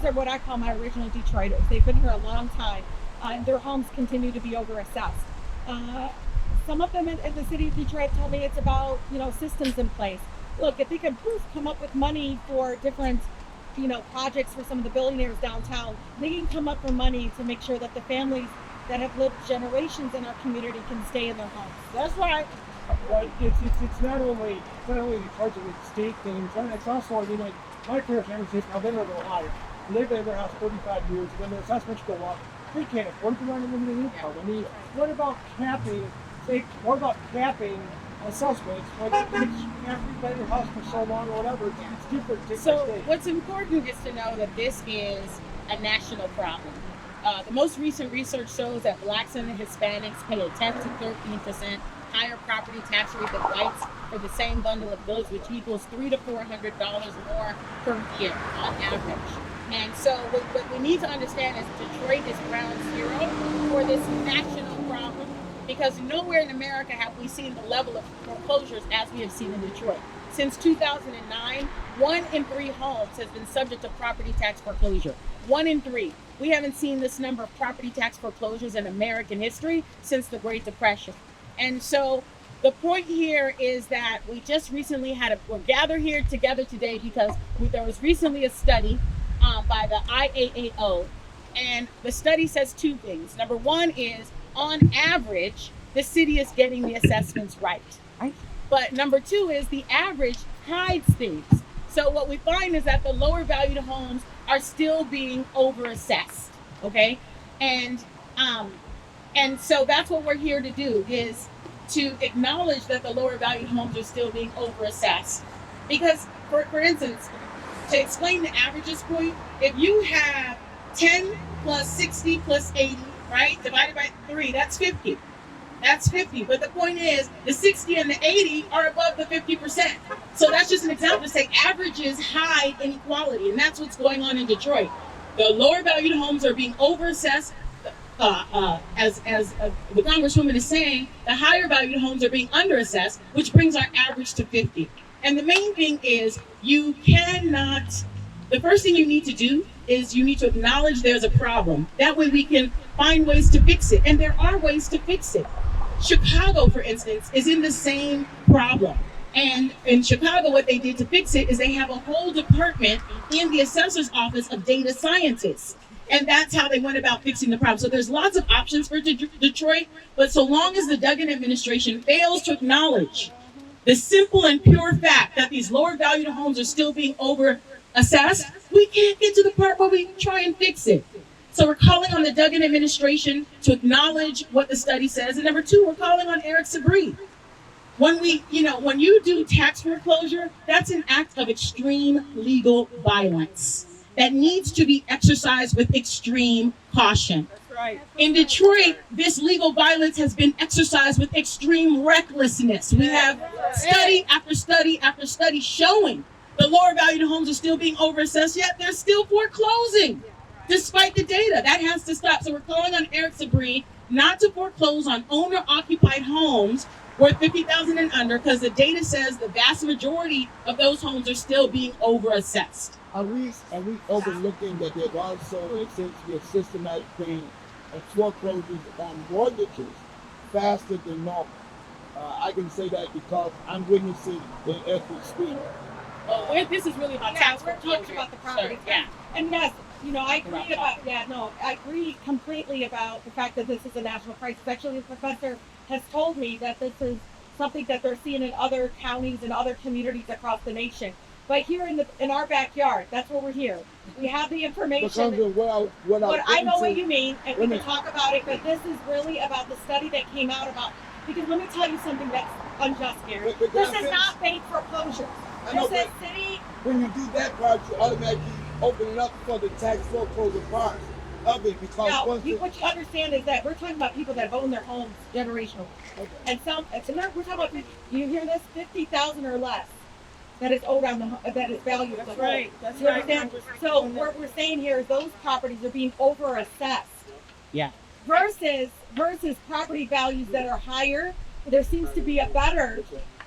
are what I call my original Detroiters. They've been here a long time, and their homes continue to be overassessed. Some of them in the city of Detroit tell me it's about, systems in place. Look, if they can come up with money for different, projects for some of the billionaires downtown, they can come up with money to make sure that the families that have lived generations in our community can stay in their homes. That's right. But it's not only because of the state things, and it's also, my parents never say, now they live in Ohio. They've been in their house 35 years, when the assessments go up, they can't afford to run a limited income. I mean, what about capping assessments? Like, you can't rent your house for so long or whatever. It's different. So what's important is to know that this is a national problem. The most recent research shows that Blacks and Hispanics pay a 10 to 13% higher property tax rate than whites for the same bundle of goods, which equals $300 to $400 more per year on average. And so what we need to understand is Detroit is ground zero for this national problem, because nowhere in America have we seen the level of foreclosures as we have seen in Detroit. Since 2009, 1 in 3 homes has been subject to property tax foreclosure. 1 in 3. We haven't seen this number of property tax foreclosures in American history since the Great Depression. And so the point here is that we just recently we're gathered here together today because there was recently a study by the IAAO, and the study says 2 things. Number 1 is, on average, the city is getting the assessments right. But number 2 is the average hides things. So what we find is that the lower valued homes are still being overassessed. Okay, and so that's what we're here to do, is to acknowledge that the lower valued homes are still being overassessed. Because, for instance, to explain the averages point, if you have 10 plus 60 plus 80, right, divided by 3, that's 50. That's 50. But the point is, the 60 and the 80 are above the 50%. So that's just an example to say averages hide inequality, and that's what's going on in Detroit. The lower valued homes are being overassessed. As the Congresswoman is saying, the higher valued homes are being underassessed, which brings our average to 50. And the main thing is, the first thing you need to do is you need to acknowledge there's a problem. That way we can find ways to fix it. And there are ways to fix it. Chicago, for instance, is in the same problem. And in Chicago, what they did to fix it is they have a whole department in the assessor's office of data scientists. And that's how they went about fixing the problem. So there's lots of options for Detroit, but so long as the Duggan administration fails to acknowledge the simple and pure fact that these lower valued homes are still being over-assessed, we can't get to the part where we try and fix it. So we're calling on the Duggan administration to acknowledge what the study says. And number 2, we're calling on Eric Sabree. When you do tax foreclosure, that's an act of extreme legal violence that needs to be exercised with extreme caution. That's right. In Detroit, this legal violence has been exercised with extreme recklessness. We have study after study after study showing the lower valued homes are still being overassessed, yet they're still foreclosing despite the data. That has to stop. So we're calling on Eric Sabree not to foreclose on owner-occupied homes worth $50,000 and under, because the data says the vast majority of those homes are still being overassessed. Are we overlooking that there's also essentially a systematic thing of foreclosures on mortgages faster than normal? I can say that because I'm witnessing it as we speak. This is really about tax foreclosure. About the property. Yeah. And yes, I agree completely about the fact that this is a national crisis. Actually, the professor has told me that this is something that they're seeing in other counties and other communities across the nation. But here in our backyard, that's where we're here. We have the information. I know what you mean, and we can talk about it, but this is really about the study that came out about, because let me tell you something that's unjust here. This is not bank foreclosure. This is city. When you do that part, you automatically open it up for the tax foreclosure part of it, because what you understand is that we're talking about people that have owned their homes generationally. Okay. And we're talking about, you hear this, 50,000 or less. That is owed that is valued. That's right. That's right. So what we're saying here is those properties are being over-assessed. Yeah. Versus property values that are higher, there seems to be a better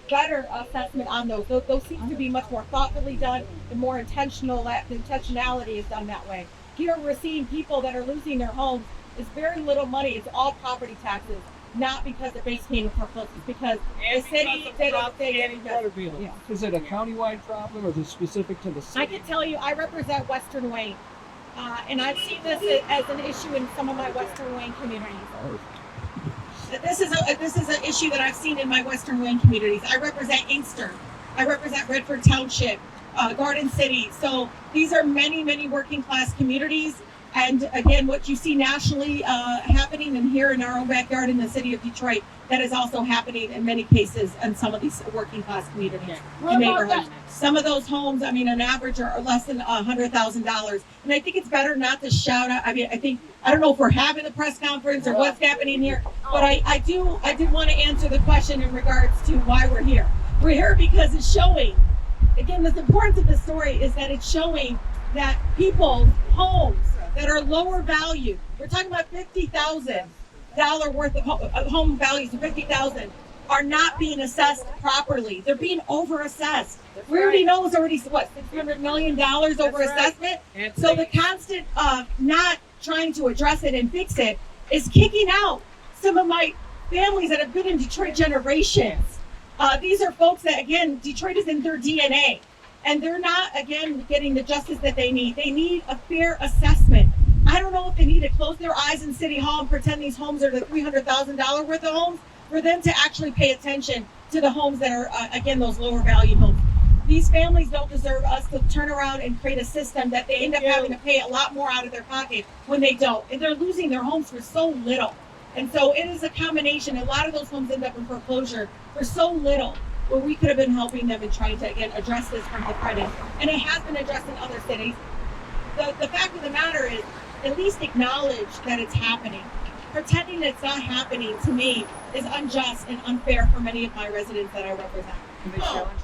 better assessment on those. Those seem to be much more thoughtfully done and more intentional. That the intentionality is done that way. Here we're seeing people that are losing their homes. It's very little money. It's all property taxes, not because the base payment foreclosed. It's because the city did a thing. Yeah. Is it a countywide problem or is it specific to the city? I can tell you, I represent Western Wayne, and I've seen this as an issue in some of my Western Wayne communities. This is an issue that I've seen in my Western Wayne communities. I represent Inkster. I represent Redford Township, Garden City. So these are many working class communities. And again, what you see nationally happening and here in our own backyard in the city of Detroit, that is also happening in many cases in some of these working class communities and neighborhoods. Some of those homes, I mean, on average are less than $100,000. And I think it's better not to shout out. I mean, I don't know if we're having a press conference or what's happening here, but I do want to answer the question in regards to why we're here. We're here because it's showing, again, the importance of the story is that it's showing that people's homes that are lower value, we're talking about $50,000 worth of home values of $50,000 are not being assessed properly. They're being over-assessed. We already know it's already what, $600 million over assessment. So the constant not trying to address it and fix it is kicking out some of my families that have been in Detroit generations. These are folks that, again, Detroit is in their DNA. And they're not, again, getting the justice that they need. They need a fair assessment. I don't know if they need to close their eyes in City Hall and pretend these homes are the $300,000 worth of homes, for them to actually pay attention to the homes that are, again, those lower value homes. These families don't deserve us to turn around and create a system that they end up having to pay a lot more out of their pocket when they don't. And they're losing their homes for so little. And so it is a combination. A lot of those homes end up in foreclosure for so little, where we could have been helping them and trying to, again, address this from the front end. And it has been addressed in other cities. The fact of the matter is, at least acknowledge that it's happening. Pretending it's not happening, to me, is unjust and unfair for many of my residents that I represent.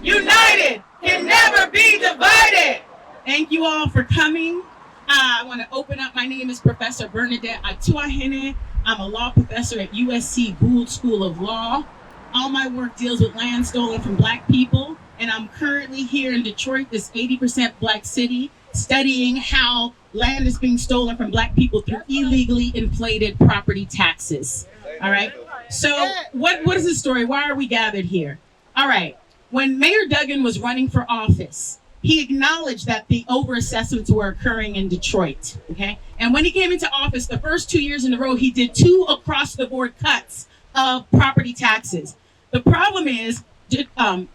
United can never be divided. Thank you all for coming. I want to open up. My name is Professor Bernadette Atuahene. I'm a law professor at USC Gould School of Law. All my work deals with land stolen from Black people, and I'm currently here in Detroit, this 80% Black city, studying how land is being stolen from Black people through illegally inflated property taxes. All right. So what is the story? Why are we gathered here? All right. When Mayor Duggan was running for office, he acknowledged that the overassessments were occurring in Detroit. Okay. And when he came into office, the first 2 years in a row, he did 2 across-the-board cuts of property taxes. The problem is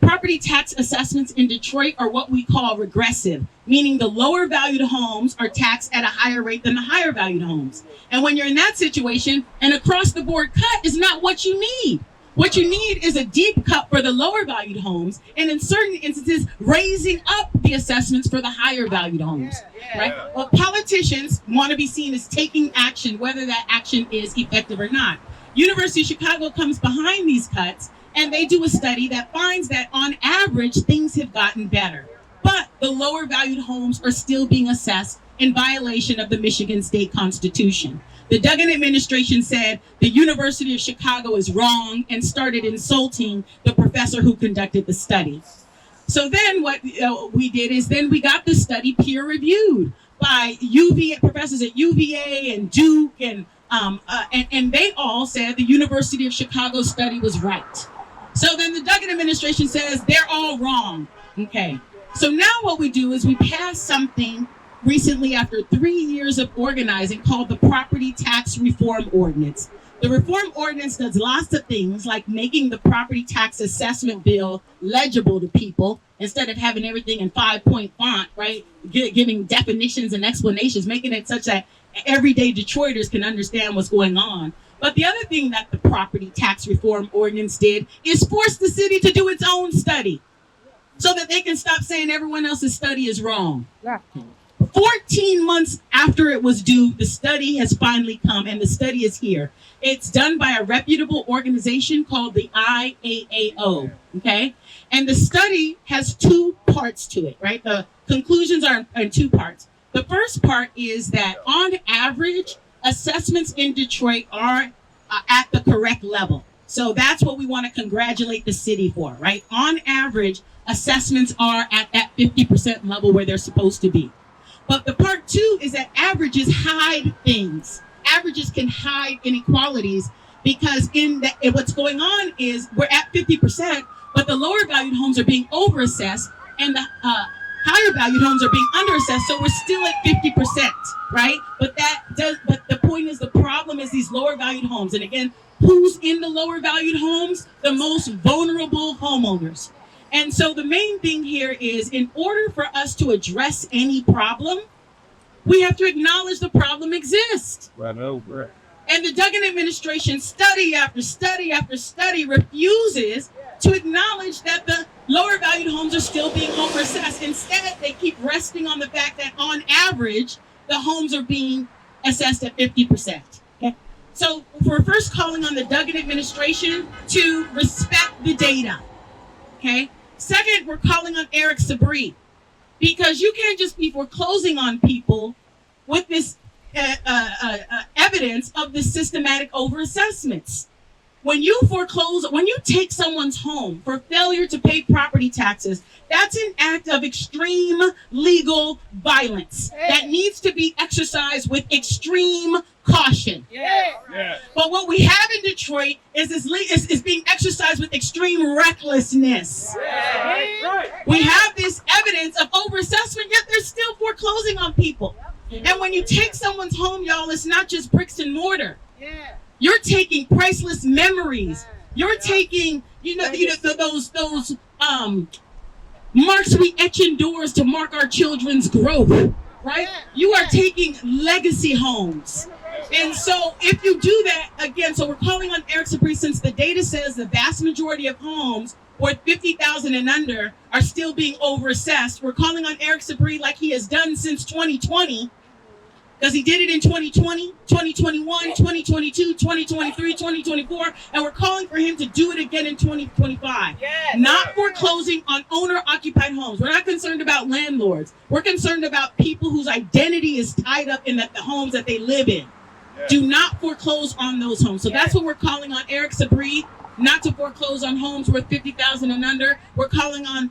property tax assessments in Detroit are what we call regressive, meaning the lower valued homes are taxed at a higher rate than the higher valued homes. And when you're in that situation, an across the board cut is not what you need. What you need is a deep cut for the lower valued homes, and in certain instances, raising up the assessments for the higher valued homes, right? Well, politicians want to be seen as taking action, whether that action is effective or not. University of Chicago comes behind these cuts, and they do a study that finds that on average, things have gotten better. But the lower valued homes are still being assessed in violation of the Michigan State Constitution. The Duggan administration said the University of Chicago is wrong and started insulting the professor who conducted the study. So then what we did is then we got the study peer reviewed by professors at UVA and Duke, and they all said the University of Chicago study was right. So then the Duggan administration says they're all wrong. Okay. So now what we do is we pass something recently after 3 years of organizing called the Property Tax Reform Ordinance. The Reform Ordinance does lots of things like making the property tax assessment bill legible to people instead of having everything in 5-point font, right? Giving definitions and explanations, making it such that everyday Detroiters can understand what's going on. But the other thing that the Property Tax Reform Ordinance did is force the city to do its own study so that they can stop saying everyone else's study is wrong. 14 months after it was due, the study has finally come, and the study is here. It's done by a reputable organization called the IAAO, okay? And the study has 2 parts to it, right? The conclusions are in 2 parts. The first part is that on average, assessments in Detroit are at the correct level. So that's what we want to congratulate the city for, right? On average, assessments are at that 50% level where they're supposed to be. But the part two is that averages hide things. Averages can hide inequalities because what's going on is we're at 50%, but the lower valued homes are being overassessed and the higher valued homes are being underassessed. So we're still at 50%, right? But the point is, the problem is these lower valued homes. And again, who's in the lower valued homes? The most vulnerable homeowners. And so the main thing here is, in order for us to address any problem, we have to acknowledge the problem exists. Right over. And the Duggan administration, study after study after study, refuses to acknowledge that the lower valued homes are still being overassessed. Instead, they keep resting on the fact that on average, the homes are being assessed at 50%. Okay? So we're first calling on the Duggan administration to respect the data. Okay? Second, we're calling on Eric Sabri, because you can't just be foreclosing on people with this evidence of the systematic overassessments. When you foreclose, when you take someone's home for failure to pay property taxes, that's an act of extreme legal violence that needs to be exercised with extreme caution. But what we have in Detroit is being exercised with extreme recklessness. We have this evidence of overassessment, yet they're still foreclosing on people. And when you take someone's home, y'all, it's not just bricks and mortar. You're taking priceless memories. You're taking, those marks we etch in doors to mark our children's growth, right? You are taking legacy homes. And so if you do that, again, so we're calling on Eric Sabri, since the data says the vast majority of homes worth $50,000 and under are still being overassessed. We're calling on Eric Sabri, like he has done since 2020, because he did it in 2020, 2021, 2022, 2023, 2024, and we're calling for him to do it again in 2025. Not foreclosing on owner-occupied homes. We're not concerned about landlords. We're concerned about people whose identity is tied up in the homes that they live in. Do not foreclose on those homes. So that's what we're calling on Eric Sabri, not to foreclose on homes worth $50,000 and under. We're calling on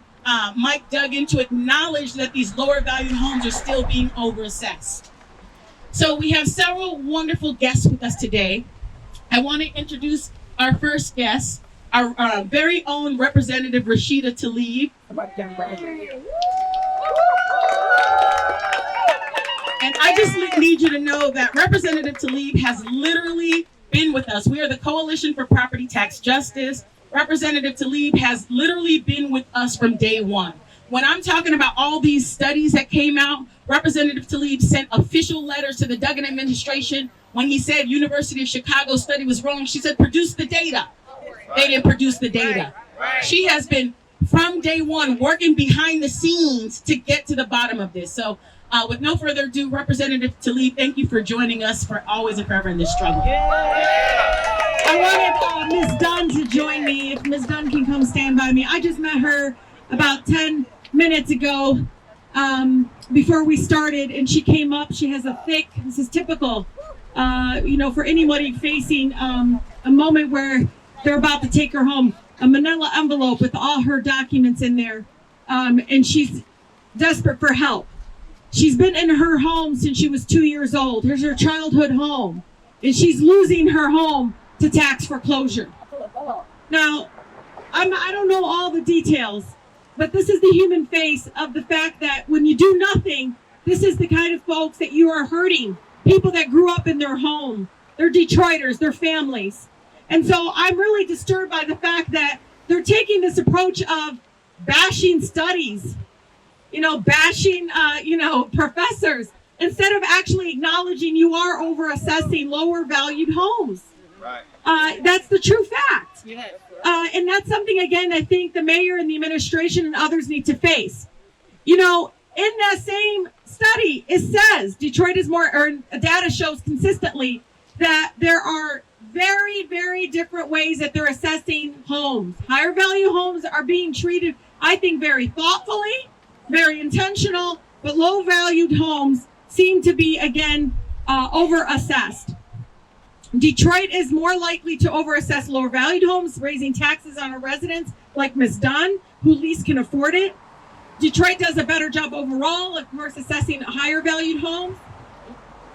Mike Duggan to acknowledge that these lower valued homes are still being overassessed. So we have several wonderful guests with us today. I want to introduce our first guest, our very own Representative Rashida Tlaib. And I just need you to know that Representative Tlaib has literally been with us. We are the Coalition for Property Tax Justice. Representative Tlaib has literally been with us from day one. When I'm talking about all these studies that came out, Representative Tlaib sent official letters to the Duggan administration. When he said University of Chicago study was wrong, she said, produce the data. They didn't produce the data. She has been, from day one, working behind the scenes to get to the bottom of this. So with no further ado, Representative Tlaib, thank you for joining us for always and forever in this struggle. I wanted Ms. Dunn to join me. If Ms. Dunn can come stand by me. I just met her about 10 minutes ago before we started, and she came up. She has a thick, this is typical, for anybody facing a moment where they're about to take her home, a manila envelope with all her documents in there, and she's desperate for help. She's been in her home since she was 2 years old. Here's her childhood home, and she's losing her home to tax foreclosure. Now, I don't know all the details, but this is the human face of the fact that when you do nothing, this is the kind of folks that you are hurting. People that grew up in their home, they're Detroiters, their families. And so I'm really disturbed by the fact that they're taking this approach of bashing studies, bashing, professors, instead of actually acknowledging you are over-assessing lower valued homes. Right. That's the true fact. Yes. And that's something, again, I think the mayor and the administration and others need to face. In that same study, it says Detroit is data shows consistently that there are very, very different ways that they're assessing homes. Higher value homes are being treated, I think, very thoughtfully, very intentional, but low valued homes seem to be, again, over-assessed. Detroit is more likely to overassess lower valued homes, raising taxes on our residents like Ms. Dunn, who least can afford it. Detroit does a better job overall, of course, assessing higher valued homes.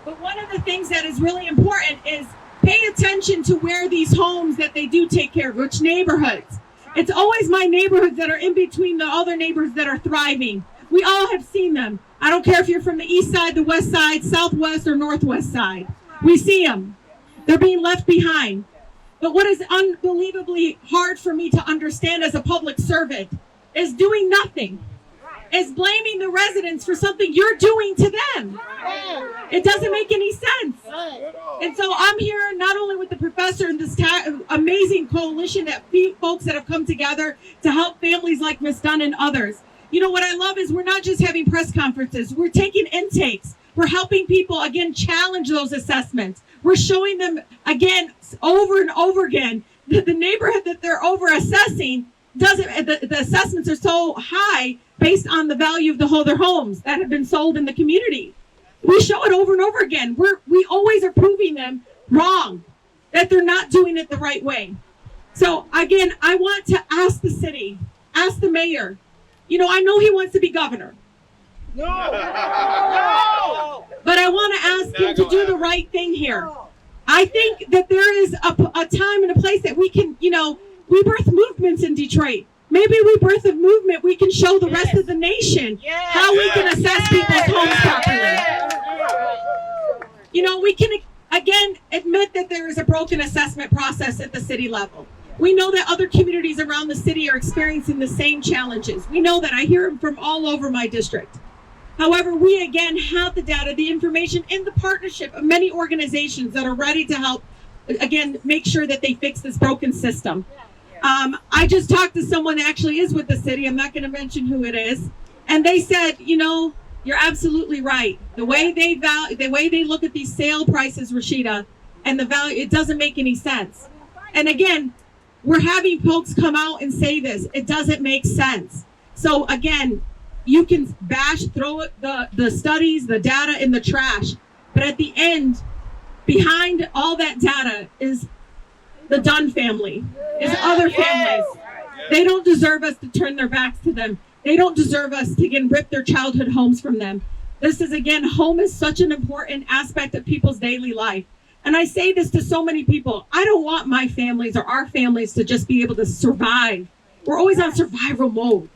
But one of the things that is really important is pay attention to where these homes that they do take care of, which neighborhoods. It's always my neighborhoods that are in between the other neighborhoods that are thriving. We all have seen them. I don't care if you're from the east side, the west side, southwest, or northwest side. We see them. They're being left behind. But what is unbelievably hard for me to understand as a public servant is doing nothing. Is blaming the residents for something you're doing to them. It doesn't make any sense. And so I'm here not only with the professor and this amazing coalition that folks that have come together to help families like Ms. Dunn and others. You know, what I love is we're not just having press conferences. We're taking intakes. We're helping people, again, challenge those assessments. We're showing them, again, over and over again, that the neighborhood that they're over assessing the assessments are so high based on the value of their homes that have been sold in the community. We show it over and over again. We always are proving them wrong, that they're not doing it the right way. So again, I want to ask the city, ask the mayor. You know, I know he wants to be governor. No. But I want to ask him to do the right thing here. I think that there is a time and a place that we can, you know, we birth movements in Detroit. Maybe we birth a movement. We can show the rest of the nation how we can assess people's homes properly. You know, we can, again, admit that there is a broken assessment process at the city level. We know that other communities around the city are experiencing the same challenges. We know that. I hear them from all over my district. However, we again have the data, the information, and the partnership of many organizations that are ready to help, again, make sure that they fix this broken system. I just talked to someone that actually is with the city. I'm not going to mention who it is. And they said, you know, you're absolutely right. The way they look at these sale prices, Rashida, and the value, it doesn't make any sense. And again, we're having folks come out and say this. It doesn't make sense. So again, you can throw the studies, the data in the trash. But at the end, behind all that data is the Dunn family, is other families. They don't deserve us to turn their backs to them. They don't deserve us to, again, rip their childhood homes from them. This is, again, home is such an important aspect of people's daily life. And I say this to so many people. I don't want my families or our families to just be able to survive. We're always on survival mode.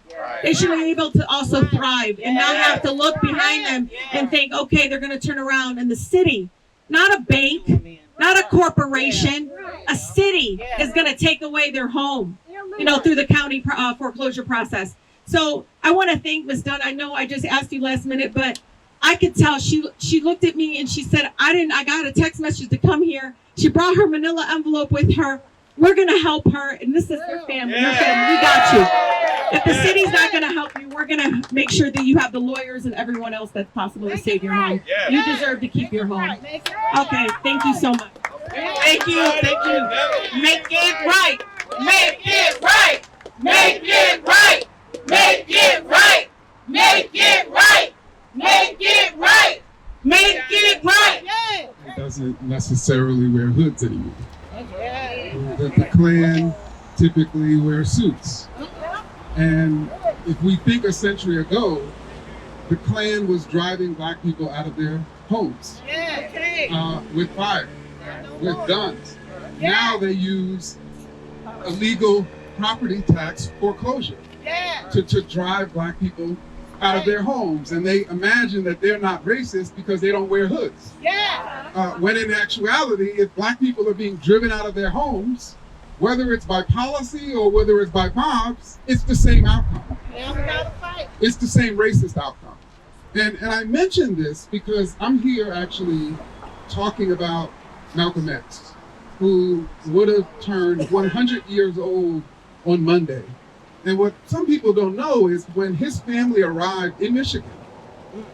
They should be able to also thrive and not have to look behind them and think, okay, they're going to turn around. And the city, not a bank, not a corporation, a city is going to take away their home, you know, through the county foreclosure process. So I want to thank Ms. Dunn. I know I just asked you last minute, but I could tell she looked at me and she said, I got a text message to come here. She brought her manila envelope with her. We're going to help her. And this is her family. Her family. We got you. If the city's not going to help you, we're going to make sure that you have the lawyers and everyone else that's possible to save your home. You deserve to keep your home. Okay. Thank you so much. Thank you. Thank you. Make it right. Make it right. Make it right. Make it right. Make it right. Make it right. Make it right. It doesn't necessarily wear hoods anymore. The Klan typically wear suits. And if we think a century ago, the Klan was driving black people out of their homes with fire, with guns. Now they use illegal property tax foreclosure to drive black people out of their homes. And they imagine that they're not racist because they don't wear hoods. When in actuality, if black people are being driven out of their homes, whether it's by policy or whether it's by mobs, it's the same outcome. It's the same racist outcome. And I mention this because I'm here actually talking about Malcolm X, who would have turned 100 years old on Monday. And what some people don't know is when his family arrived in Michigan,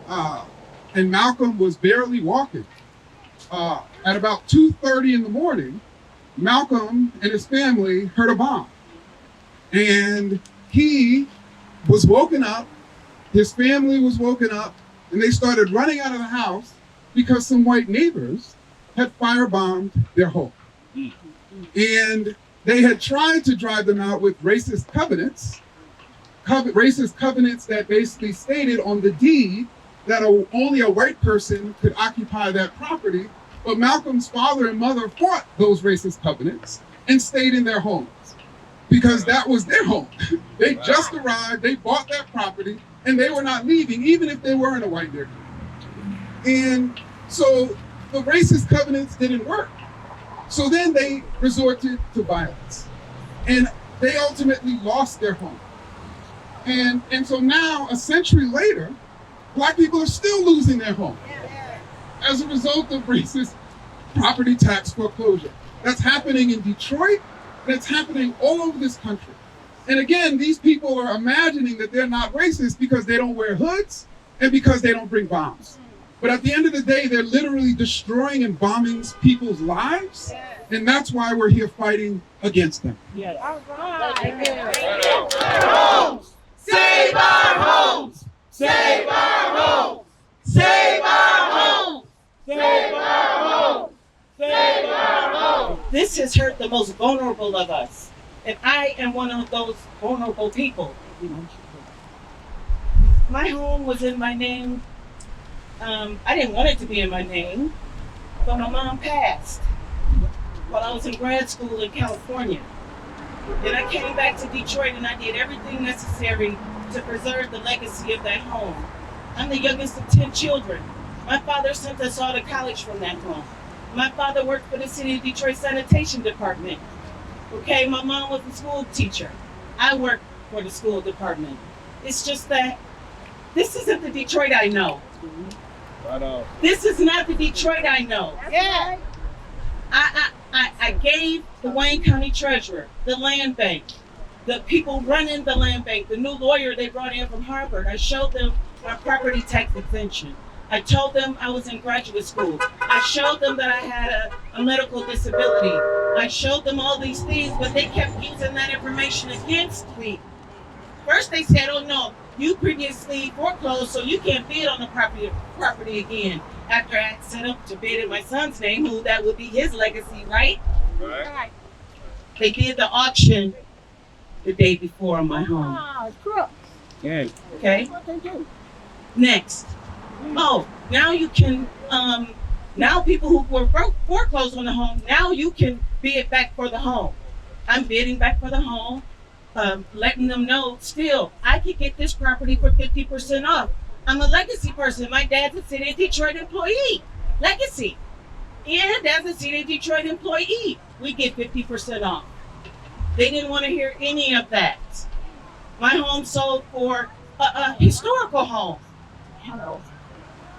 and Malcolm was barely walking, at about 2:30 in the morning, Malcolm and his family heard a bomb. And he was woken up, his family was woken up, and they started running out of the house because some white neighbors had firebombed their home. And they had tried to drive them out with racist covenants that basically stated on the deed that only a white person could occupy that property. But Malcolm's father and mother fought those racist covenants and stayed in their homes because that was their home. They just arrived, they bought that property, and they were not leaving, even if they were in a white neighborhood. And so the racist covenants didn't work. So then they resorted to violence. And they ultimately lost their home. And so now, a century later, Black people are still losing their home as a result of racist property tax foreclosure. That's happening in Detroit, and it's happening all over this country. And again, these people are imagining that they're not racist because they don't wear hoods and because they don't bring bombs. But at the end of the day, they're literally destroying and bombing people's lives. And that's why we're here fighting against them. Save our homes! Save our homes! Save our homes! Save our homes! Save our homes! Save our homes! This has hurt the most vulnerable of us. And I am one of those vulnerable people. My home was in my name. I didn't want it to be in my name, but my mom passed while I was in grad school in California. Then I came back to Detroit and I did everything necessary to preserve the legacy of that home. I'm the youngest of 10 children. My father sent us all to college from that home. My father worked for the City of Detroit Sanitation Department. Okay, my mom was a school teacher. I worked for the school department. It's just that this isn't the Detroit I know. This is not the Detroit I know. Yeah. I gave the Wayne County Treasurer, the land bank, the people running the land bank, the new lawyer they brought in from Harvard. I showed them my property tax exemption. I told them I was in graduate school. I showed them that I had a medical disability. I showed them all these things, but they kept using that information against me. First they said, oh no, you previously foreclosed, so you can't bid on the property again. After I set up to bid in my son's name, who that would be his legacy, right? Right. They did the auction the day before on my home. Yeah. Okay? Next. Oh, now you can, now people who were foreclosed on the home, now you can bid back for the home. I'm bidding back for the home, letting them know still, I could get this property for 50% off. I'm a legacy person. My dad's a City of Detroit employee. Legacy. And as a City of Detroit employee, we get 50% off. They didn't want to hear any of that. My home sold for a historical home.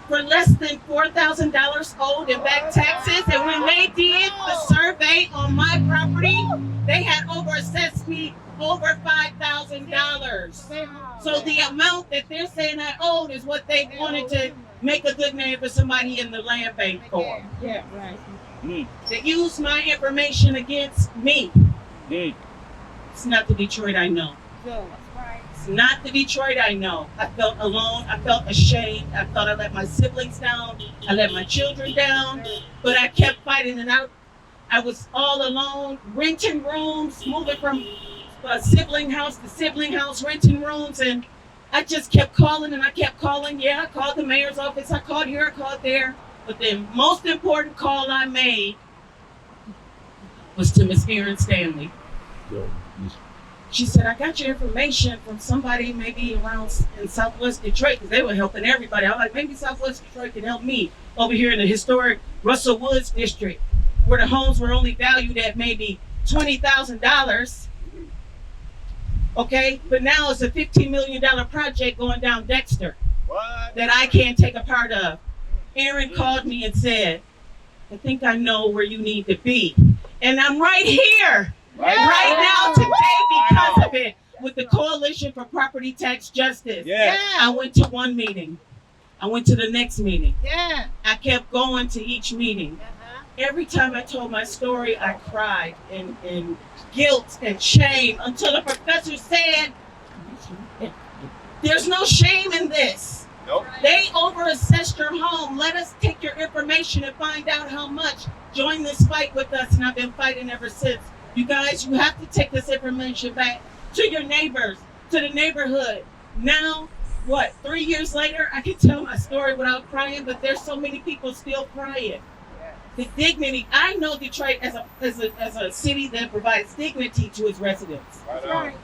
For less than $4,000 owed in back taxes. And when they did the survey on my property, they had assessed me over $5,000. So the amount that they're saying I owed is what they wanted to make a good name for somebody in the land bank for. Yeah, right. They used my information against me. It's not the Detroit I know. It's not the Detroit I know. I felt alone. I felt ashamed. I thought I let my siblings down. I let my children down. But I kept fighting, and I was all alone, renting rooms, moving from sibling house to sibling house, renting rooms, and I just kept calling and I kept calling. Yeah, I called the mayor's office. I called here, I called there. But the most important call I made was to Miss Erin Stanley. She said, I got your information from somebody maybe around in Southwest Detroit, because they were helping everybody. I was like, maybe Southwest Detroit can help me over here in the historic Russell Woods district, where the homes were only valued at maybe $20,000. Okay, but now it's a $15 million project going down Dexter that I can't take a part of. Erin called me and said, I think I know where you need to be. And I'm right here, right now today because of it, with the Coalition for Property Tax Justice. I went to one meeting. I went to the next meeting. I kept going to each meeting. Every time I told my story, I cried in guilt and shame until the professor said, there's no shame in this. Nope. They over-assessed your home. Let us take your information and find out how much. Join this fight with us, and I've been fighting ever since. You guys, you have to take this information back to your neighbors, to the neighborhood. Now, what, 3 years later, I can tell my story without crying, but there's so many people still crying. The dignity, I know Detroit as a city that provides dignity to its residents. Right.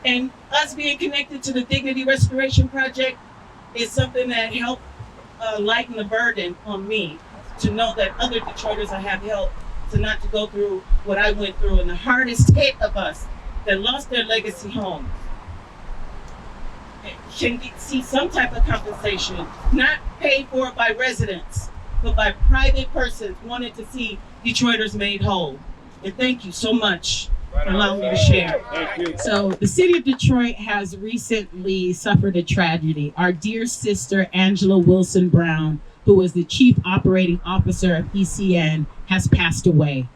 And us being connected to the Dignity Restoration Project is something that helped lighten the burden on me to know that other Detroiters I have helped to not to go through what I went through. And the hardest hit of us that lost their legacy homes can see some type of compensation, not paid for by residents, but by private persons wanting to see Detroiters made whole. And thank you so much for allowing me to share. Thank you. So the city of Detroit has recently suffered a tragedy. Our dear sister, Angela Wilson Brown, who was the chief operating officer of ECN, has passed away.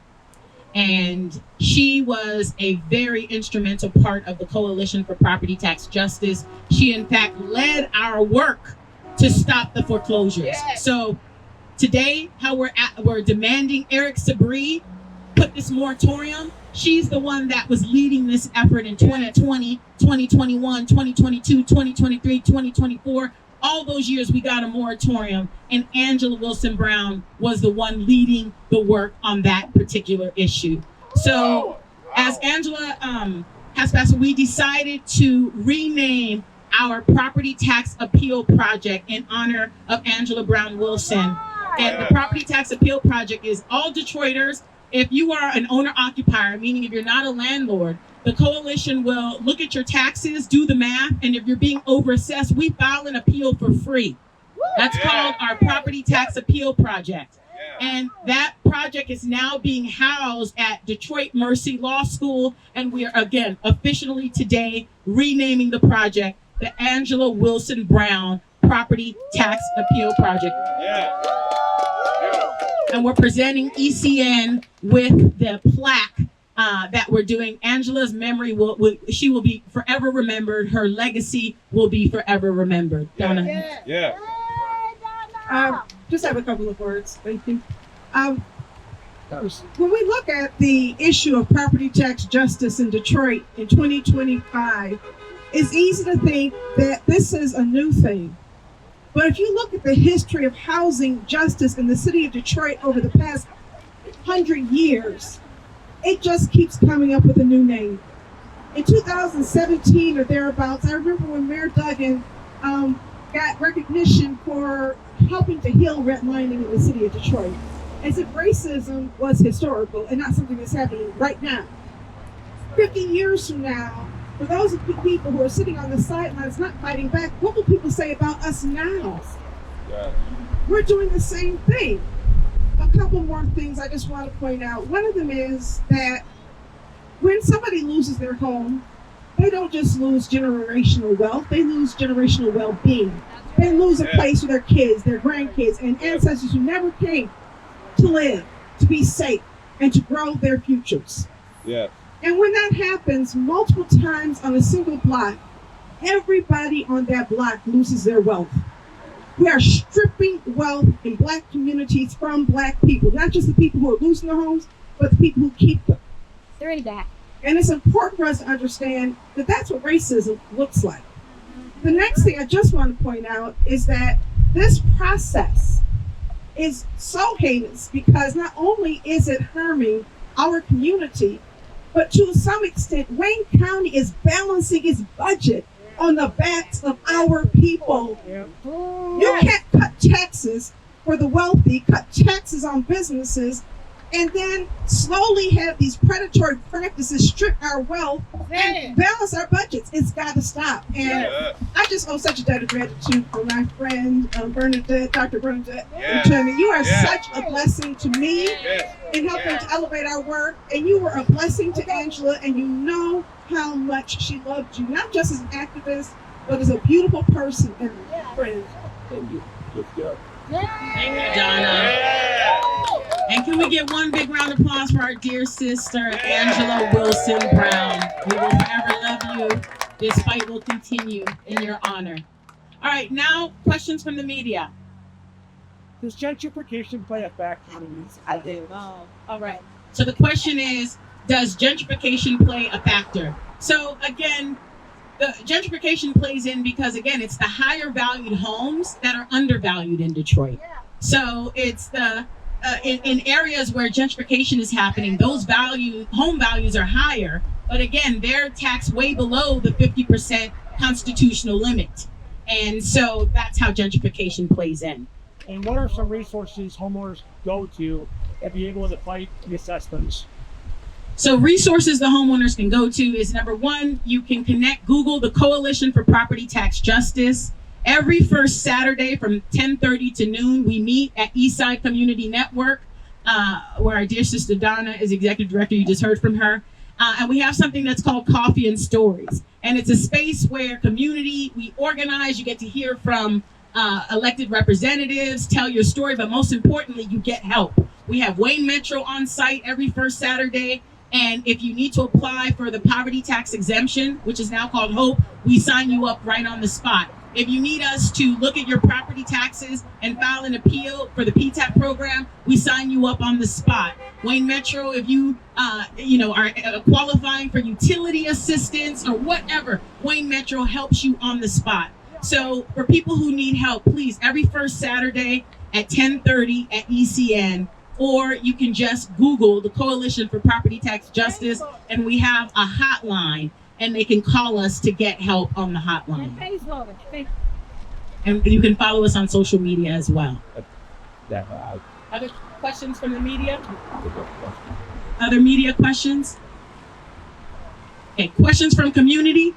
And she was a very instrumental part of the Coalition for Property Tax Justice. She, in fact, led our work to stop the foreclosures. Yes. So today, how we're demanding Eric Sabri put this moratorium. She's the one that was leading this effort in 2020, 2021, 2022, 2023, 2024. All those years we got a moratorium, and Angela Wilson Brown was the one leading the work on that particular issue. So as Angela has passed, we decided to rename our property tax appeal project in honor of Angela Brown Wilson. And the property tax appeal project is all Detroiters. If you are an owner-occupier, meaning if you're not a landlord, the coalition will look at your taxes, do the math, and if you're being overassessed, we file an appeal for free. That's called our property tax appeal project. And that project is now being housed at Detroit Mercy Law School, and we are, again, officially today renaming the project the Angela Wilson Brown Property Tax Appeal Project. And we're presenting ECN with the plaque that we're doing. Angela's memory will be forever remembered. Her legacy will be forever remembered. Donna. Yeah. Just have a couple of words. Thank you. When we look at the issue of property tax justice in Detroit in 2025, it's easy to think that this is a new thing. But if you look at the history of housing justice in the city of Detroit over the past 100 years, it just keeps coming up with a new name. In 2017 or thereabouts, I remember when Mayor Duggan got recognition for helping to heal redlining in the city of Detroit, as if racism was historical and not something that's happening right now. 50 years from now, for those of the people who are sitting on the sidelines not fighting back, what will people say about us now? We're doing the same thing. A couple more things I just want to point out. One of them is that when somebody loses their home, they don't just lose generational wealth, they lose generational well-being. They lose a place for their kids, their grandkids, and ancestors who never came to live, to be safe, and to grow their futures. Yeah. And when that happens multiple times on a single block, everybody on that block loses their wealth. We are stripping wealth in Black communities from Black people, not just the people who are losing their homes, but the people who keep them. They're already back. And it's important for us to understand that that's what racism looks like. The next thing I just want to point out is that this process is so heinous because not only is it harming our community, but to some extent, Wayne County is balancing its budget on the backs of our people. You can't cut taxes for the wealthy, cut taxes on businesses, and then slowly have these predatory practices strip our wealth and balance our budgets. It's got to stop. And I just owe such a debt of gratitude for my friend Bernadette, Dr. Bernadette. You are such a blessing to me in helping to elevate our work. And you were a blessing to Angela, and you know how much she loved you, not just as an activist, but as a beautiful person and a friend. Thank you. Good job. Thank you, Donna. And can we get one big round of applause for our dear sister, Angela Wilson Brown. We will forever love you. This fight will continue in your honor. All right, now questions from the media. Does gentrification play a factor in these? I do. All right. So the question is, does gentrification play a factor? So again, the gentrification plays in because again, it's the higher valued homes that are undervalued in Detroit. So it's the in areas where gentrification is happening, those home values are higher, but again, they're taxed way below the 50% constitutional limit. And so that's how gentrification plays in. And what are some resources homeowners go to be able to fight the assessments? So resources the homeowners can go to is number one, you can Google the Coalition for Property Tax Justice. Every first Saturday from 10:30 to noon, we meet at Eastside Community Network, where our dear sister Donna is executive director. You just heard from her. And we have something that's called Coffee and Stories. And it's a space where we organize, you get to hear from elected representatives, tell your story, but most importantly, you get help. We have Wayne Metro on site every first Saturday. And if you need to apply for the poverty tax exemption, which is now called HOPE, we sign you up right on the spot. If you need us to look at your property taxes and file an appeal for the PTAP program, we sign you up on the spot. Wayne Metro, if you are qualifying for utility assistance or whatever, Wayne Metro helps you on the spot. So for people who need help, please, every first Saturday at 10:30 at ECN, or you can just Google the Coalition for Property Tax Justice, and we have a hotline, and they can call us to get help on the hotline. And you can follow us on social media as well. Other questions from the media? Other media questions? Okay, questions from community?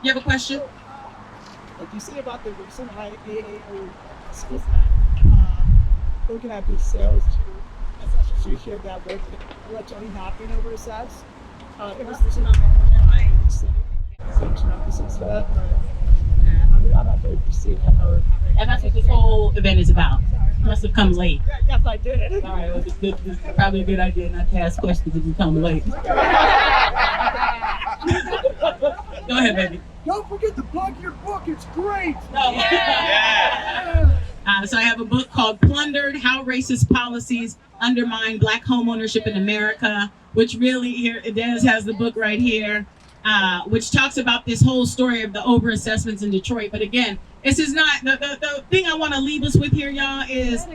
You have a question? What do you say about the recent IAAO looking at the sales to appreciate that what's only happening over assess? It was this not the city. I'm not very perceived. And that's what this whole event is about. You must have come late. Yes, I did. All right, well, this is probably a good idea not to ask questions if you come late. Go ahead, baby. Don't forget to plug your book. It's great. So I have a book called Plundered, How Racist Policies Undermine Black Homeownership in America, which really here, Des has the book right here, which talks about this whole story of the overassessments in Detroit. But again, this is not, the thing I want to leave us with here, y'all, is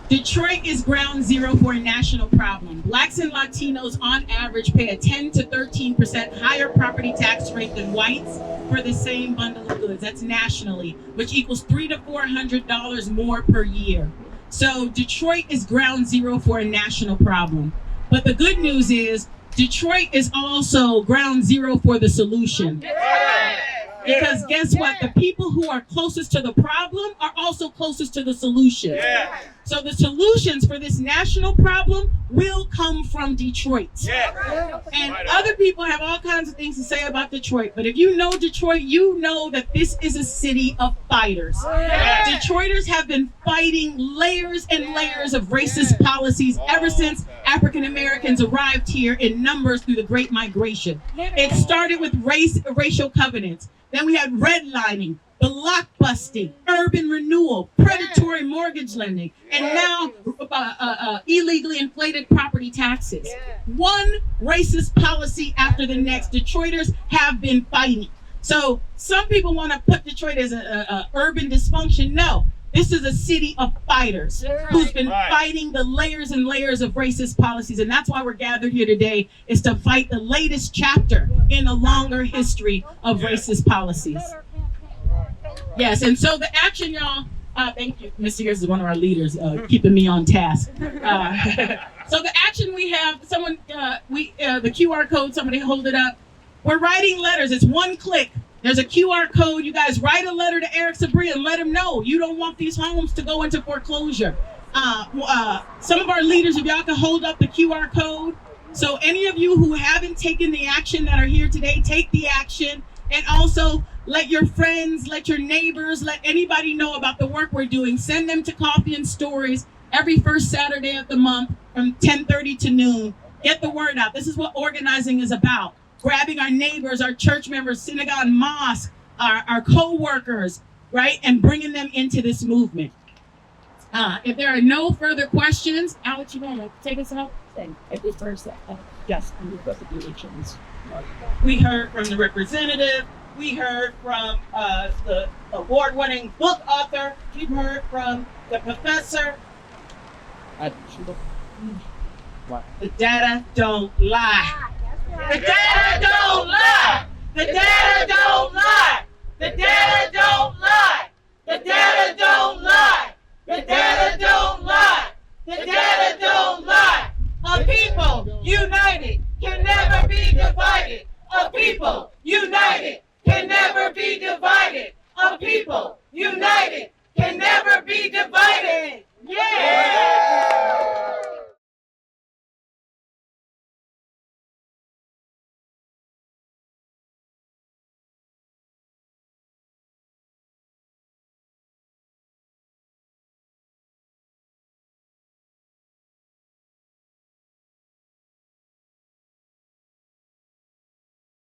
Detroit is ground zero for a national problem. Blacks and Latinos on average pay a 10 to 13% higher property tax rate than whites for the same bundle of goods. That's nationally, which equals $300 to $400 more per year. So Detroit is ground zero for a national problem. But the good news is Detroit is also ground zero for the solution. Because guess what? The people who are closest to the problem are also closest to the solution. So the solutions for this national problem will come from Detroit. And other people have all kinds of things to say about Detroit, but if you know Detroit, you know that this is a city of fighters. Detroiters have been fighting layers and layers of racist policies ever since African Americans arrived here in numbers through the Great Migration. It started with racial covenants. Then we had redlining, blockbusting, urban renewal, predatory mortgage lending, and now illegally inflated property taxes. One racist policy after the next. Detroiters have been fighting. So some people want to put Detroit as a urban dysfunction. No, this is a city of fighters who's been fighting the layers and layers of racist policies. And that's why we're gathered here today, is to fight the latest chapter in a longer history of racist policies. Yes, and so the action, y'all, thank you. Mr. Gears is one of our leaders, keeping me on task. So the action we have, the QR code, somebody hold it up. We're writing letters, it's one click. There's a QR code. You guys write a letter to Eric Sabri and let him know you don't want these homes to go into foreclosure. Some of our leaders, if y'all can hold up the QR code. So any of you who haven't taken the action that are here today, take the action. And also let your friends, let your neighbors, let anybody know about the work we're doing. Send them to Coffee and Stories every first Saturday of the month from 10:30 to noon. Get the word out. This is what organizing is about. Grabbing our neighbors, our church members, synagogue, mosque, our co-workers, right? And bringing them into this movement. If there are no further questions, Alex, you want to take us out? At this first, yes, I'm requesting elections. We heard from the representative. We heard from the award-winning book author. We heard from the professor. The data don't lie. The data don't lie. The data don't lie. The data don't lie. The data don't lie. The data don't lie. The data don't lie. A people united can never be divided. A people united can never be divided. A people united can never be divided. Yeah!